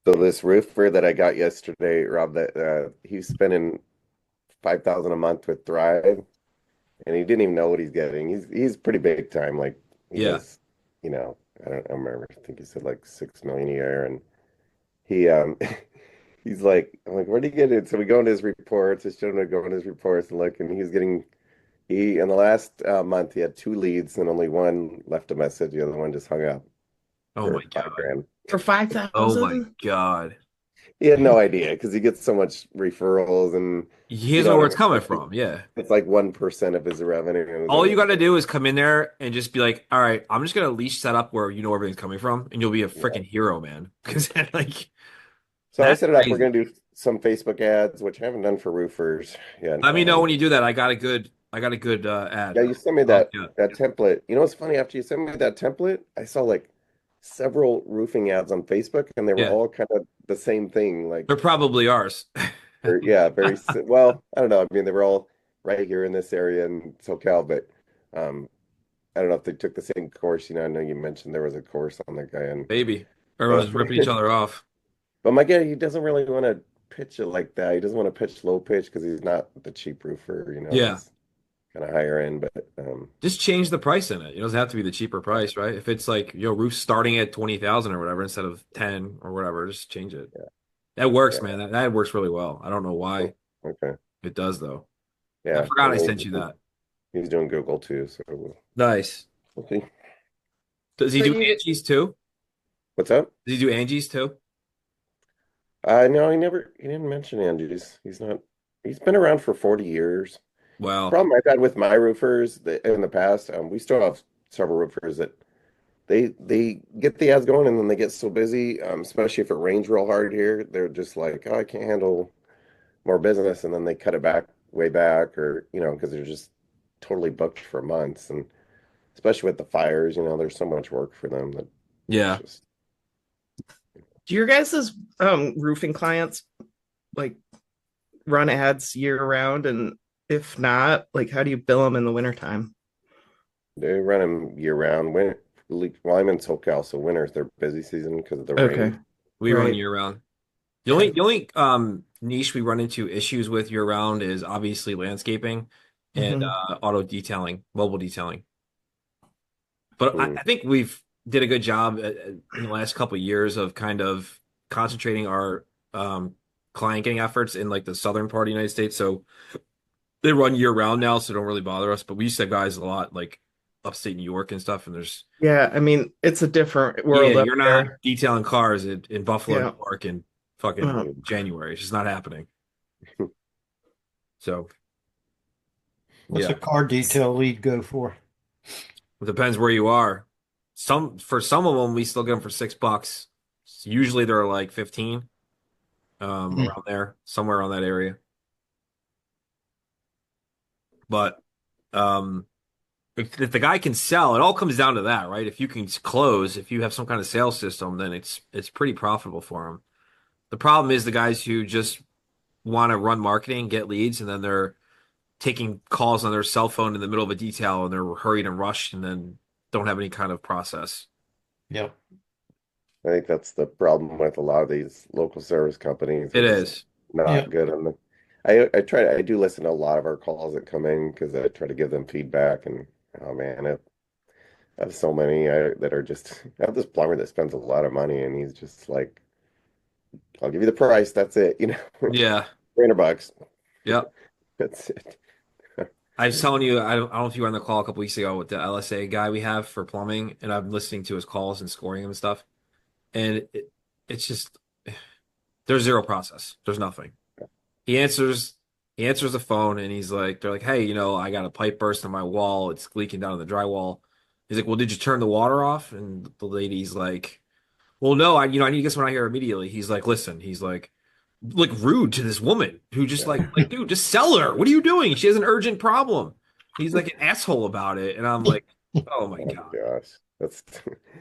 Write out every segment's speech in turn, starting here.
So this roofer that I got yesterday, Rob, that he's spending 5,000 a month with Thrive, and he didn't even know what he's getting. He's pretty big time. Like he Yeah. does, I remember. I think he said like 6 million a year, and he he's like, I'm like, where do you get it? So we go into his reports. I showed him to go into his reports and look, and he's getting he in the last month he had two leads, and only one left a message. The other one just hung up Oh my for five God. grand. For Oh my 5,000? God. He had no idea because he gets so much referrals, and He you doesn't know know what where I it's mean. coming from. Yeah. It's like 1% of his revenue, and All then you got it's to like, do is come in there and just be like, all right, I'm just going to leash set up where you know everything's coming from, and you'll be a yeah. freaking hero, man. Because, like, So I that's set it up. We're crazy. gonna do some Facebook ads, which I haven't done for roofers yet. Let me know when you do that. I got a good ad. Yeah, you sent me Oh, that yeah. that template. You know what's funny? After you sent me that template, I saw like several roofing ads on Facebook, and they were Yeah. all kind of the same thing. They're probably ours. Yeah, well. I don't know. I mean, they were all right here in this area in SoCal, but um, I don't know if they took the same course. I know you mentioned there was a course on that guy, and Maybe. Everyone's but just ripping each other off. but my guy, he doesn't really want to pitch it like that. He doesn't want to pitch low pitch because he's not the cheap roofer. Yeah. He's kind of higher end, but Just change the price in it. It doesn't have to be the cheaper price, right? If it's like, roof's starting at 20,000 or whatever instead of 10 or whatever, just change it. yeah, That works, yeah. man. That works really well. I don't know why Okay. it does though. I Yeah, forgot and I then sent you that. he's doing Google too, so Nice. we'll see. Does he So do you Angie's too? What's up? Does he do Angie's too? No, he didn't mention Andrews. He's been around for 40 years. Well, Problem I've had with my roofers in the past, we still have several roofers that they get the ads going and then they get so busy, especially if it rains real hard here, they're just like, oh, I can't handle more business, and then they cut it back way back, or because they're just totally booked for months, and especially with the fires, there's so much work for them that it's yeah. just do your guys' roofing clients like run ads year round? And if not, like how do you bill them in the wintertime? they run them year round. Well, I'm in SoCal, so winter's their busy season because of the Okay. rain. We run Right. year round. The only Okay. the only niche we run into issues with year round is obviously landscaping and Hmm. auto detailing, mobile detailing. But I, Mm. I think we've did a good job in the last couple of years of kind of concentrating our client getting efforts in like the southern part of the United States. So they run year round now, so they don't really bother us. But we used to have guys a lot like upstate New York and stuff, and there's Yeah, I mean, it's a different yeah, world up you're not there. detailing cars in Buffalo, New Yeah. York in fucking Um, January. It's just not happening. So What's yeah, a car detail lead go for? it depends where you are. Some of them we still get them for $6. Usually they're like 15, Hmm. around there, somewhere around that area. But um, if the guy can sell, it all comes down to that, right? If you can close, if you have some kind of sales system, then it's pretty profitable for him. The problem is the guys who just want to run marketing, get leads, and then they're taking calls on their cell phone in the middle of a detail and they're hurried and rushed and then don't have any kind of process. Yep. I think that's the problem with a lot of these local service companies. They're It just is. not Yep. good on the. I do listen to a lot of our calls that come in because I try to give them feedback, and oh man, I have so many that are just. I have this plumber that spends a lot of money, and he's just like, "I'll give you the price. That's it. Yeah. $300. Yep. That's it." I was telling you, I don't know if you were on the call a couple weeks ago with the LSA guy we have for plumbing, and I'm listening to his calls and scoring them and stuff. And it's just, there's zero process. There's nothing. He answers, he answers the phone and he's like, they're like, hey, I got a pipe burst in my wall. It's leaking down in the drywall. He's like, well, did you turn the water off? And the lady's like, well, no, I need to get someone out here immediately. He's like, listen, he's like rude to this woman who just Yeah. dude, just sell her. What are you doing? She has an urgent problem. He's like an asshole about it. And I'm like, oh my Oh God. gosh, that's.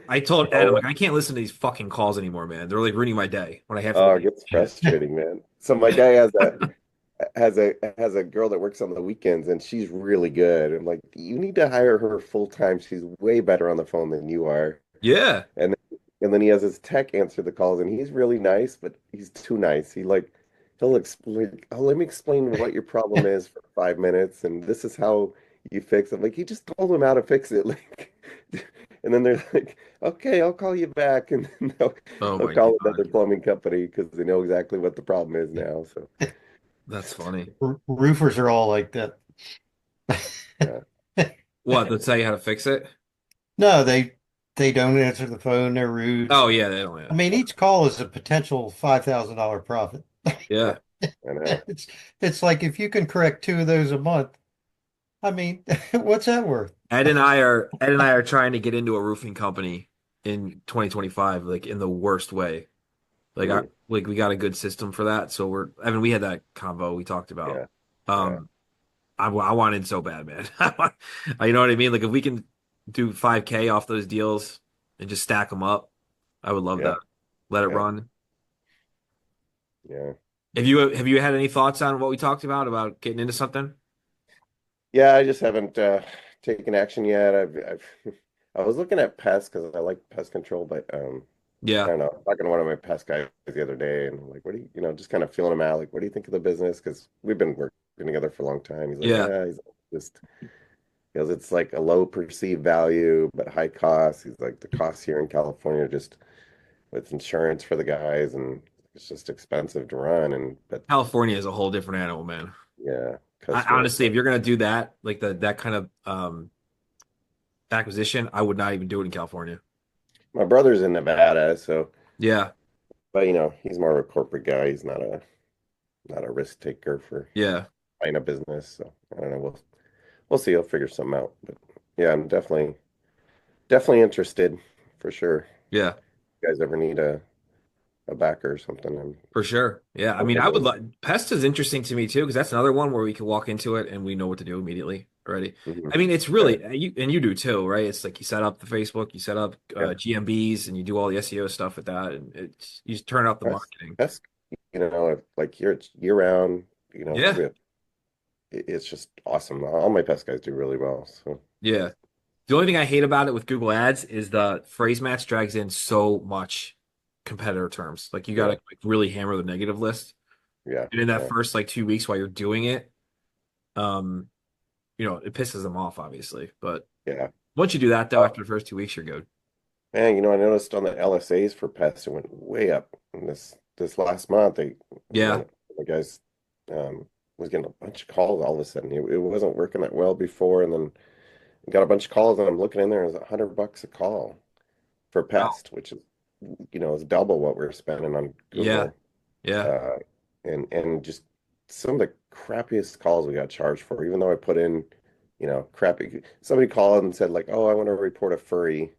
I told Ed, I'm Oh, like, I can't listen to these fucking calls anymore, man. They're like ruining my day when I have to oh, go it deal gets with shit. frustrating, man. So my guy has a girl that works on the weekends, and she's really good. I'm like, you need to hire her full time. She's way better on the phone than you are. Yeah. And then he has his tech answer the calls, and he's really nice, but he's too nice. He'll explain, oh, let me explain what your problem is for 5 minutes, and this is how you fix it. Like he just told him how to fix it. Like, and then they're like, okay, I'll call you back, and then Oh they'll my call another God. plumbing company because they know exactly what the problem is now. So That's funny. Roofers are all like that. yeah, What? They'll tell you how to fix it? No, they don't answer the phone. They're rude. Oh yeah, they don't. I Yeah. mean, each call is a potential $5,000 profit. Yeah. I know. It's like if you can correct two of those a month, I mean, what's that worth? Ed and I are trying to get into a roofing company in 2025, like in the worst way. Mm, Like we got a good system for that. So I mean, we had that convo we talked about. yeah, yeah, Um, I want in so bad, man. You know what I mean? Like if we can do 5K off those deals and just stack them up, I would love yeah, that. Let it yeah, run. yeah. Have you had any thoughts on what we talked about getting into something? Yeah, I just haven't taken action yet. I was looking at pests because I like pest control, but I Yeah. don't know. I was talking to one of my pest guys the other day, and I'm like, what do just kind of feeling him out. Like, what do you think of the business? Because we've been working together for a long time. He's like, Yeah. yeah, he's just because it's like a low perceived value but high cost. He's like the costs here in California are just with insurance for the guys, and it's just expensive to run. And but California is a whole different animal, man. yeah, customer. Honestly, if you're gonna do that, like that kind of acquisition, I would not even do it in California. My brother's in Nevada, so Yeah. but he's more of a corporate guy. He's not a risk taker for Yeah. buying a business. So I don't know. We'll see. I'll figure something out. But yeah, I'm definitely interested for sure. Yeah. You guys ever need a backer or something? For sure. Yeah. I I'm mean, I would open. like Pest is interesting to me too, because that's another one where we can walk into it and we know what to do immediately already. Mhm. I mean, it's Yeah, really you do too, right? It's like you set up the Facebook, you set up yeah. GMBs, and you do all the SEO stuff with that, and you just turn out the That's marketing. that's like here it's year round. Yeah. It's just awesome. All my pest guys do really well. So Yeah. The only thing I hate about it with Google Ads is the phrase match drags in so much competitor terms. Like you got to yeah, like really hammer the negative list. yeah, And in that yeah, first like 2 weeks while you're doing it, um, it pisses them off, obviously. But yeah. once you do that, though, Uh, after the first 2 weeks, you're good. Man, I noticed on the LSAs for pests, it went way up. And this last month, Yeah. one of the guys was getting a bunch of calls all of a sudden. It wasn't working that well before, and then got a bunch of calls, and I'm looking in there, and it's $100 a call for Wow. pest, which is double what we're spending on Yeah. Google. Yeah. Uh, and just some of the crappiest calls we got charged for, even though I put in, crappy. Somebody called and said like, "Oh, I want to report a furry,"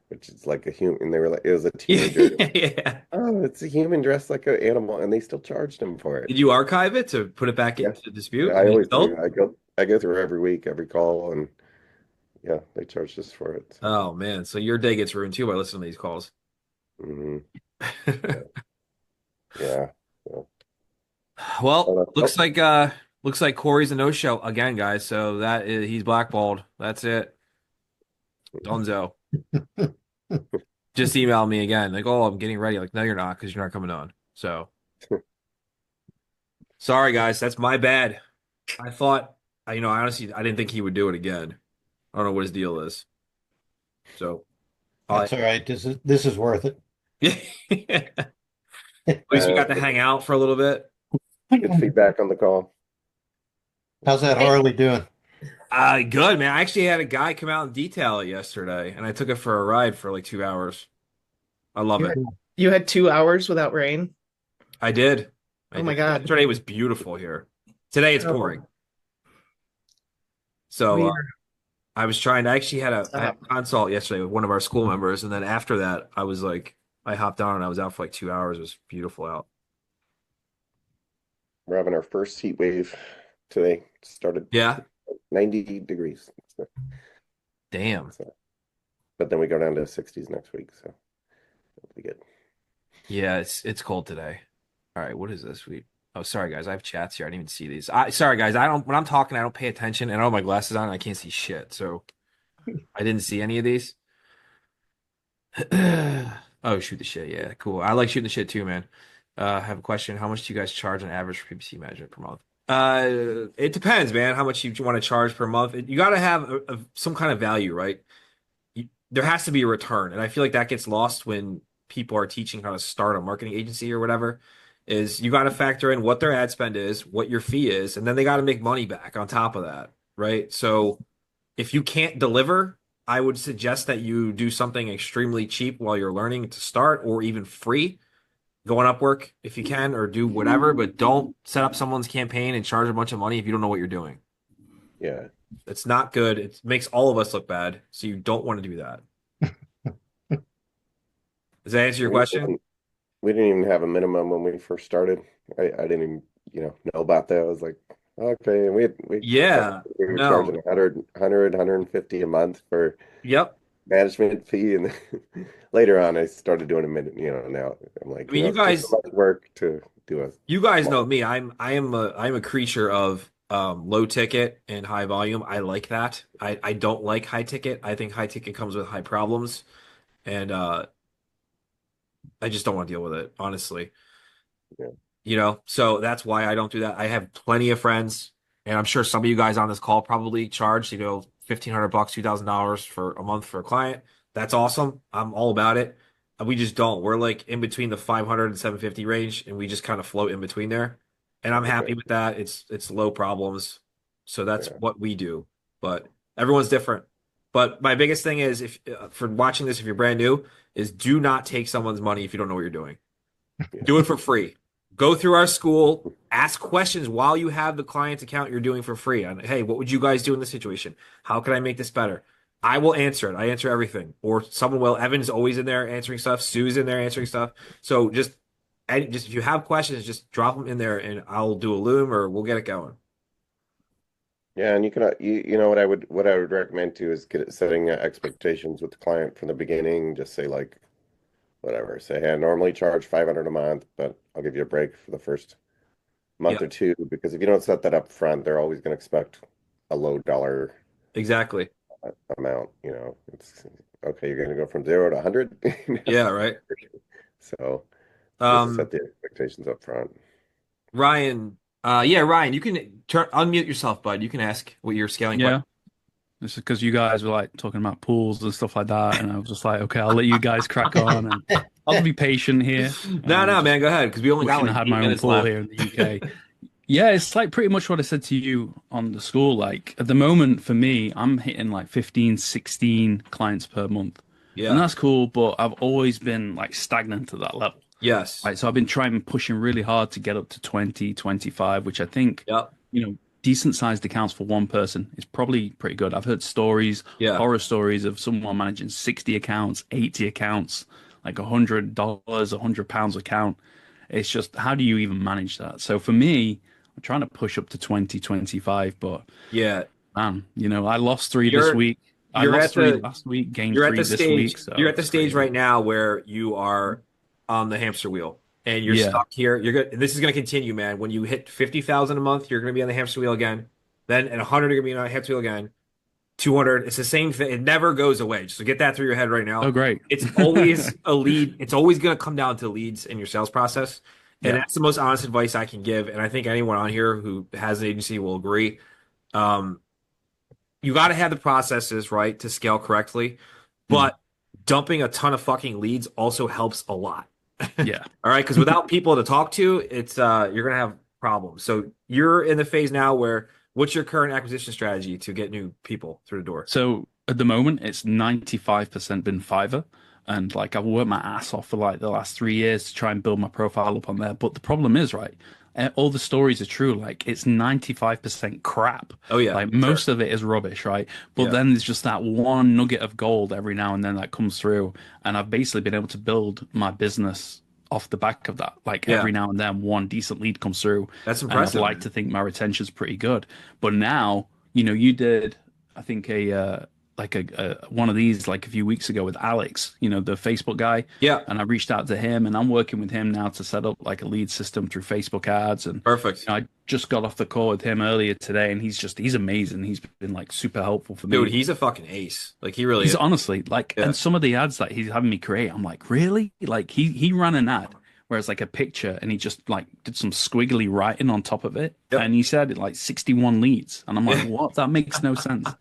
which is like a human, and they were like, it was a teenager. Yeah. Oh, it's a human dressed like an animal, and they still charged him for it. Did you archive it to put it back Yeah, into yeah, dispute? I And they always do. still? I go through every week, every call, and yeah, they charged us for it. So, Oh man. So your day gets ruined too by listening to these calls. hmm yeah, yeah. So, Well, oh, looks like Corey's a no-show again, guys. So he's blackballed. That's it. Donzo. Just email me again. Like, oh, I'm getting ready. Like, no, you're not, because you're not coming on. So sorry, guys. That's my bad. I thought I honestly I didn't think he would do it again. I don't know what his deal is. So I That's all right. This is worth it. at least we got to hang out for a little bit. good feedback on the call. How's that Harley doing? Good, man. I actually had a guy come out and detail it yesterday, and I took it for a ride for like 2 hours. I love You it. had, you had 2 hours without rain? I did. I Oh my did. God. Yesterday was beautiful here. Today it's Oh, pouring. So we are I actually I had stop. a consult yesterday with one of our school members, and then after that, I hopped on and I was out for like 2 hours. It was beautiful out. We're having our first heat wave today. Started Yeah. 90 degrees. So, Damn. but then we go down to 60s next week, so it'll be good. Yeah, it's cold today. All right, what is this? Oh, sorry guys, I have chats here. I didn't even see these. Sorry guys, I don't when I'm talking, I don't pay attention, and I don't have my glasses on, and I can't see shit. So I didn't see any of these. Oh, shoot the shit. Yeah, cool. I like shooting the shit too, man. I have a question. How much do you guys charge on average for PPC management per month? It depends, man. How much you want to charge per month? You got to have some kind of value, right? There has to be a return, and I feel like that gets lost when people are teaching how to start a marketing agency or whatever. Is you got to factor in what their ad spend is, what your fee is, and then they got to make money back on top of that, right? So if you can't deliver, I would suggest that you do something extremely cheap while you're learning to start, or even free. Go on Upwork if you can, or do whatever, but don't set up someone's campaign and charge a bunch of money if you don't know what you're doing. Yeah. It's not good. It makes all of us look bad, so you don't want to do that. Does that answer your We question? we didn't even have a minimum when we first started. I didn't even, know about that. I was like, okay, we Yeah. we were charging No. 150 a month for Yep. management fee, and later on I started doing a minute, now I'm like, I mean, it's just so much work to do a you guys small. know me. I'm a creature of low ticket and high volume. I like that. I don't like high ticket. I think high ticket comes with high problems, and I just don't want to deal with it, honestly. Yeah. So that's why I don't do that. I have plenty of friends, and I'm sure some of you guys on this call probably charge, $1,500, $2,000 for a month for a client. That's awesome. I'm all about it. We just don't. We're like in between the 500 and 750 range, and we just kind of float in between there. And I'm Okay. happy with that. It's low problems. So that's Yeah. what we do. But everyone's different. But my biggest thing is if for watching this, if you're brand new, is do not take someone's money if you don't know what you're doing. Yeah. Do it for free. Go through our school, ask questions while you have the client's account you're doing for free. On, hey, what would you guys do in this situation? How can I make this better? I will answer it. I answer everything. Or someone will. Evan's always in there answering stuff. Sue's in there answering stuff. So just if you have questions, just drop them in there and I'll do a loom or we'll get it going. Yeah, and you can, what I would recommend too is setting expectations with the client from the beginning. Just say like, whatever. Say, hey, I normally charge 500 a month, but I'll give you a break for the first Yeah, month or two, because if you don't set that up front, they're always going to expect a low dollar exactly. amount. It's okay. You're going to go from 0 to 100. Yeah, right. So just Um, set the expectations up front. Ryan, yeah, Ryan, you can unmute yourself, bud. You can ask what your scaling question. Yeah, this is because you guys were like talking about pools and stuff like that, and I was just like, okay, I'll let you guys crack on, and I'll be patient here. No, Just man, go ahead, because we only got wishing I like had eight my own minutes pool left. here in the UK. Yeah, it's like pretty much what I said to you on the school. Like at the moment, for me, I'm hitting like 15, 16 clients per month, and Yeah. that's cool. But I've always been like stagnant at that level. Yes. Right, so I've been trying pushing really hard to get up to 20, 25, which I think, Yep. decent sized accounts for one person is probably pretty good. I've heard stories, Yeah. horror stories of someone managing 60 accounts, 80 accounts, like $100, £100 account. It's just, how do you even manage that? So for me, I'm trying to push up to 20, 25, but Yeah. man, I lost three this You're week. I you're lost at three the last week, gained you're at three the this stage week, you're so at the it's stage crazy. right now where you are on the hamster wheel and you're Yeah. stuck here. You're good. This is going to continue, man. When you hit 50,000 a month, you're going to be on the hamster wheel again. Then at 100, you're going to be on the hamster wheel again. 200, it's the same thing. It never goes away. Just so get that through your head right Oh, now. great. It's always a lead. It's always going to come down to leads in your sales process. And Yeah. that's the most honest advice I can give. And I think anyone on here who has an agency will agree. Um, you got to have the processes right to scale correctly, Mm. but dumping a ton of fucking leads also helps a lot. Yeah. All right, because without people to talk to, it's you're gonna have problems. So you're in the phase now where what's your current acquisition strategy to get new people through the door? So at the moment, it's 95% been Fiverr. And like I've worked my ass off for like the last 3 years to try and build my profile up on there. But the problem is, right, all the stories are true. Like it's 95% crap. Oh yeah, Like for sure. most of it is rubbish, right? But Yeah, then there's just that one nugget of gold every now and then that comes through. And I've basically been able to build my business off the back of that. Like yeah, every now and then one decent lead comes through. that's And I'd impressive, like man. to think my retention's pretty good. But now, you did, I think, a like a one of these like a few weeks ago with Alex, you know, the Facebook guy, Yeah, and I reached out to him, and I'm working with him now to set up like a lead system through Facebook ads, and perfect. I just got off the call with him earlier today, and he's amazing. He's been like super helpful for Dude, me. he's a fucking ace. Like he really He's is. honestly like, Yeah. and some of the ads that he's having me create, I'm like, really? Like he ran an ad where it's like a picture, and he just like did some squiggly writing on top of it, Yep. and he said it like 61 leads, and I'm like, Yeah. what? That makes no sense.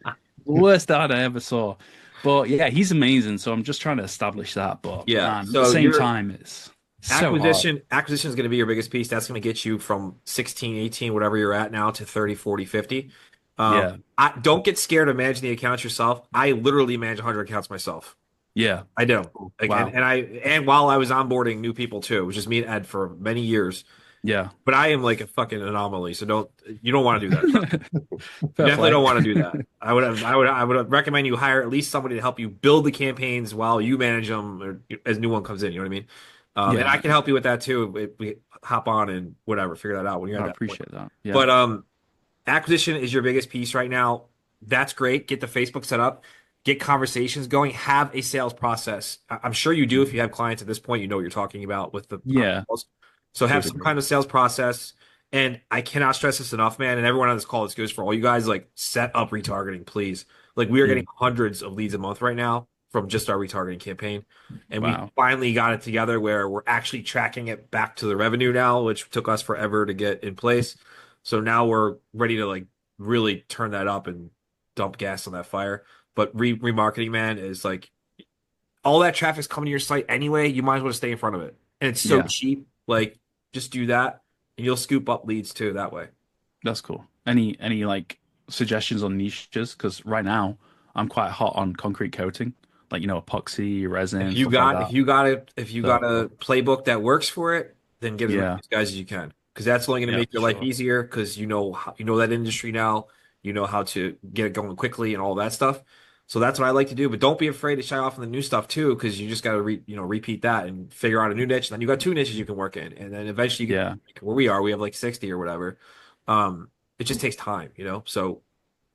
Worst ad I ever saw. But yeah, he's amazing. So I'm just trying to establish that. But Yeah. man, at the So same your time, it's so hard. acquisition is going to be your biggest piece. That's going to get you from 16, 18, whatever you're at now to 30, 40, 50. Yeah, I don't get scared of managing the accounts yourself. I literally manage 100 accounts myself. yeah. I do. Like, Wow. and while I was onboarding new people too, which is me and Ed for many years. Yeah. But I am like a fucking anomaly, so you don't want to do that. Trust me. You Fair definitely play. don't want to do that. I would recommend you hire at least somebody to help you build the campaigns while you manage them or as new one comes in. You know what I mean? And I Yeah, can help you with that too. We hop on and whatever, figure that out when you're I at that point. appreciate that. Yeah. But acquisition is your biggest piece right now. That's great. Get the Facebook set up, get conversations going, have a sales process. I'm sure you do if you have clients at this point, you know what you're talking about with the Yeah, calls. So to a have some degree. kind of sales process. And I cannot stress this enough, man. And everyone on this call, this goes for all you guys, like set up retargeting, please. Like we are Yeah. getting hundreds of leads a month right now from just our retargeting campaign. And we Wow. finally got it together where we're actually tracking it back to the revenue now, which took us forever to get in place. So now we're ready to like really turn that up and dump gas on that fire. But remarketing, man, is like all that traffic's coming to your site anyway. You might as well stay in front of it. And it's so Yeah, cheap. Like just do that and you'll scoop up leads too that way. that's cool. Any like suggestions on niches? Because right now I'm quite hot on concrete coating, like you know, epoxy, resin, stuff like that. If you got So a playbook that works for it, then get as many of yeah, these guys as you can. Because that's only going to yeah, make for your life sure. easier because you know that industry now. You know how to get it going quickly and all that stuff. So that's what I like to do. But don't be afraid to shy off on the new stuff too, because you just got to repeat that and figure out a new niche. And then you got two niches you can work in, and then eventually you Yeah, get where we are. We have like 60 or whatever. It just takes time, you know. So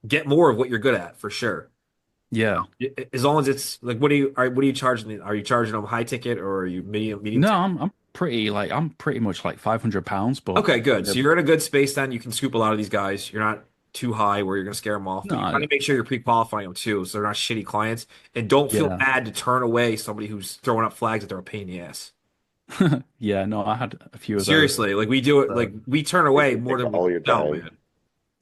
get more of what you're good at for sure. yeah. As long as it's like, what are you charging? Are you charging them high ticket or are you medium No, ticket? I'm pretty much like 500 pounds, but Okay, good. yeah, So you're in a good space then. You can scoop a lot of these guys. You're not too high where you're going to scare them off, but you're trying no, to make sure you're pre-qualifying them too, so they're not shitty clients. And don't feel yeah, bad to turn away somebody who's throwing up flags that they're a pain in the ass. yeah. No, I had a few of those. Seriously, like we do it, So like we turn away more Take than we all your sell, time. man.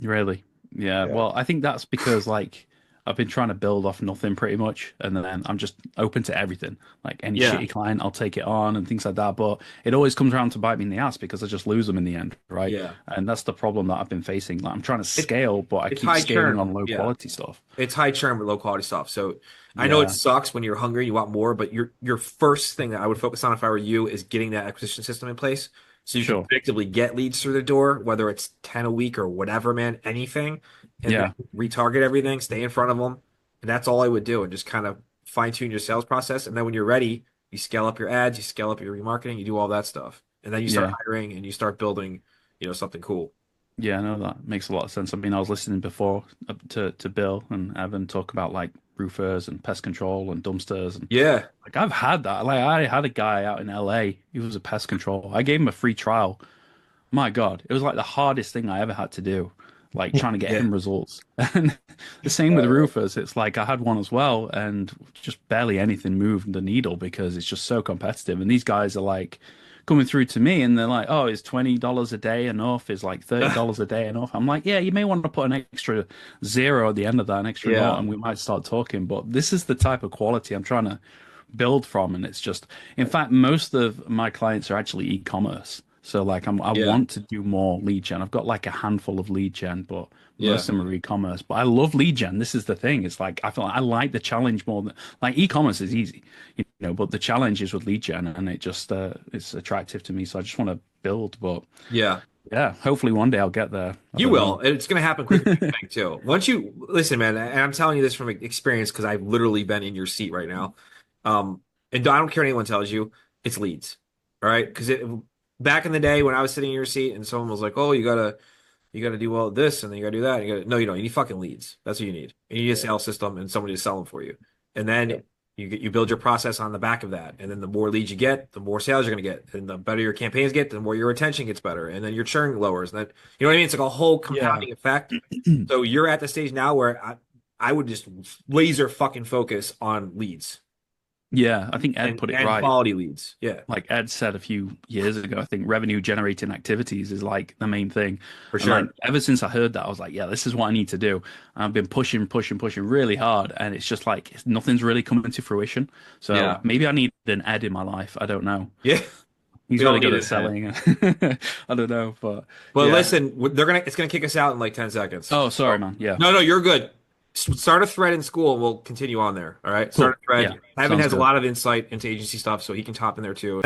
really, yeah. Yeah. Well, I think that's because like I've been trying to build off nothing pretty much, and then I'm just open to everything. Like any Yeah. shitty client, I'll take it on and things like that. But it always comes around to bite me in the ass because I just lose them in the end, right? Yeah. And that's the problem that I've been facing. Like I'm trying to It, scale, but I it's keep high scaling churn. on low Yeah. quality stuff. It's high churn with low quality stuff. So I know it Yeah, sucks when you're hungry, you want more, but your first thing that I would focus on if I were you is getting that acquisition system in place so you can sure. predictably get leads through the door, whether it's 10 a week or whatever, man, anything, and then Yeah, retarget everything, stay in front of them. And that's all I would do and just kind of fine tune your sales process. And then when you're ready, you scale up your ads, you scale up your remarketing, you do all that stuff. And then you start yeah. hiring and you start building, something cool. Yeah, no, that makes a lot of sense. I mean, I was listening before to Bill and Evan talk about like roofers and pest control and dumpsters and Yeah. like I've had that. Like I had a guy out in LA. He was a pest control. I gave him a free trial. My God, it was like the hardest thing I ever had to do. Like trying to get Yeah. him results. And the same with roofers. It's like I had one as well, and just barely anything moved the needle because it's just so competitive. And these guys are like coming through to me and they're like, oh, is $20 a day enough? Is like $30 a day enough? I'm like, yeah, you may want to put an extra zero at the end of that, an extra note, Yeah. and we might start talking. But this is the type of quality I'm trying to build from, and it's just, in fact, most of my clients are actually e-commerce. So like I Yeah. want to do more lead gen. I've got like a handful of lead gen, but Yeah. most of them are e-commerce. But I love lead gen. This is the thing. It's like I feel like I like the challenge more than like e-commerce is easy, but the challenge is with lead gen, and it just it's attractive to me. So I just want to build. But Yeah. yeah, hopefully one day I'll get there. I You don't will. know. And it's going to happen quicker than you think, too. Once you listen, man, and I'm telling you this from experience because I've literally been in your seat right now. And I don't care what anyone tells you, it's leads. All right. Because back in the day when I was sitting in your seat and someone was like, oh, you got to you got to do all this, and then you got to do that. No, you don't. You need fucking leads. That's what you need. You need a sales system and somebody to sell them for you. And then you build your process on the back of that. And then the more leads you get, the more sales you're going to get. And the better your campaigns get, the more your retention gets better. And then your churn lowers. And that, you know what I mean? It's like a whole compounding effect. So you're at the stage now where I would just laser fucking focus on leads. Yeah, I think Ed put it and right. Quality leads. Yeah. Like Ed said a few years ago, I think revenue generating activities is like the main thing. For And sure. like, ever since I heard that, I was like, yeah, this is what I need to do. And I've been pushing really hard. And it's just like nothing's really coming to fruition. So maybe I need an Ed in my life. I don't know. Yeah. He's We all really good need at an selling. I don't know. But listen, it's gonna kick us out in like 10 seconds. Oh, sorry, man. Yeah. No, you're good. Start a thread in school and we'll continue on there. All right. Start a thread. Yeah. Evan Sounds has a good. lot of insight into agency stuff, so he can top in there too.